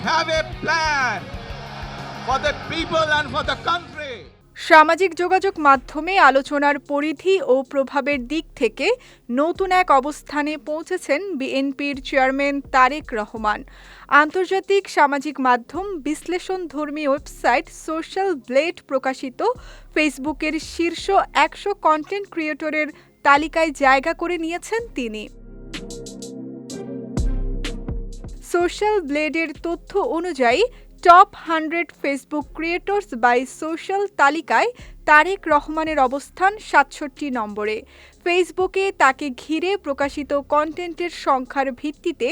have a plan for the people and for the country. সামাজিক যোগাযোগ মাধ্যমে আলোচনার পরিধি ও প্রভাবের দিক থেকে নতুন এক অবস্থানে পৌঁছেছেন বিএনপির চেয়ারম্যান তারেক রহমান। আন্তর্জাতিক সামাজিক মাধ্যম বিশ্লেষণধর্মী ওয়েবসাইট সোশ্যাল ব্লেড প্রকাশিত ফেসবুকের শীর্ষ ১০০ কন্টেন্ট ক্রিয়েটরের তালিকায় জায়গা করে নিয়েছেন তিনি। সোশ্যাল ব্লেডের তথ্য অনুযায়ী top 100 Facebook creators by social তালিকায় তারেক রহমানের অবস্থান ৬৭ নম্বরে। ফেসবুকে তাকে ঘিরে প্রকাশিত কন্টেন্টের সংখ্যার ভিত্তিতে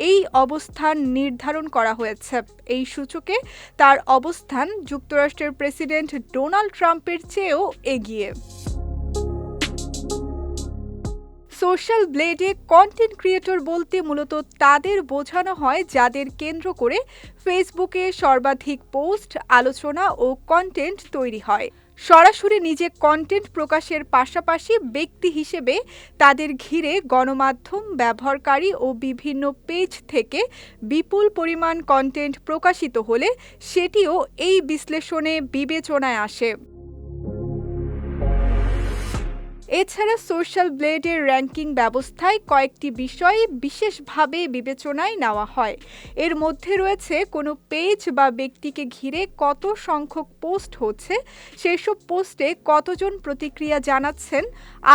এই অবস্থান নির্ধারণ করা হয়েছে। এই সূচকে তার অবস্থান যুক্তরাষ্ট্রের প্রেসিডেন্ট ডোনাল্ড ট্রাম্পের চেয়েও এগিয়ে। সোশ্যাল ব্লেডে কন্টেন্ট ক্রিয়েটর বলতে মূলত তাদের বোঝানো হয় যাদের কেন্দ্র করে ফেসবুকে সর্বাধিক পোস্ট, আলোচনা ও কন্টেন্ট তৈরি হয়। সরাসরি নিজে কন্টেন্ট প্রকাশের পাশাপাশি ব্যক্তি হিসেবে তাদের ঘিরে গণমাধ্যম ব্যবহারকারী ও বিভিন্ন পেজ থেকে বিপুল পরিমাণ কন্টেন্ট প্রকাশিত হলে সেটিও এই বিশ্লেষণে বিবেচনায় আসে। এছাড়া সোশ্যাল ব্লেডের র্যাঙ্কিং ব্যবস্থায় কয়েকটি বিষয় বিশেষভাবে বিবেচনায় নেওয়া হয়। এর মধ্যে রয়েছে কোনো পেজ বা ব্যক্তিকে ঘিরে কত সংখ্যক পোস্ট হচ্ছে, সেসব পোস্টে কতজন প্রতিক্রিয়া জানাচ্ছেন,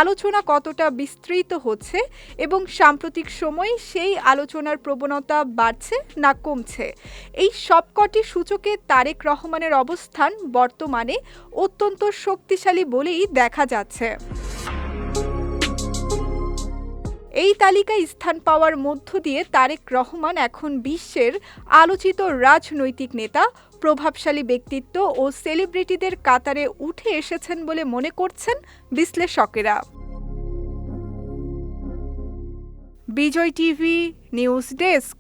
আলোচনা কতটা বিস্তৃত হচ্ছে এবং সাম্প্রতিক সময়ে সেই আলোচনার প্রবণতা বাড়ছে না কমছে। এই সবকটি সূচকে তারেক রহমানের অবস্থান বর্তমানে অত্যন্ত শক্তিশালী বলেই দেখা যাচ্ছে। এই তালিকায় স্থান পাওয়ার মধ্য দিয়ে তারেক রহমান এখন বিশ্বের আলোচিত রাজনৈতিক নেতা, প্রভাবশালী ব্যক্তিত্ব ও সেলিব্রিটিদের কাতারে উঠে এসেছেন বলে মনে করছেন বিশ্লেষকেরা। বিজয় টিভি নিউজ ডেস্ক।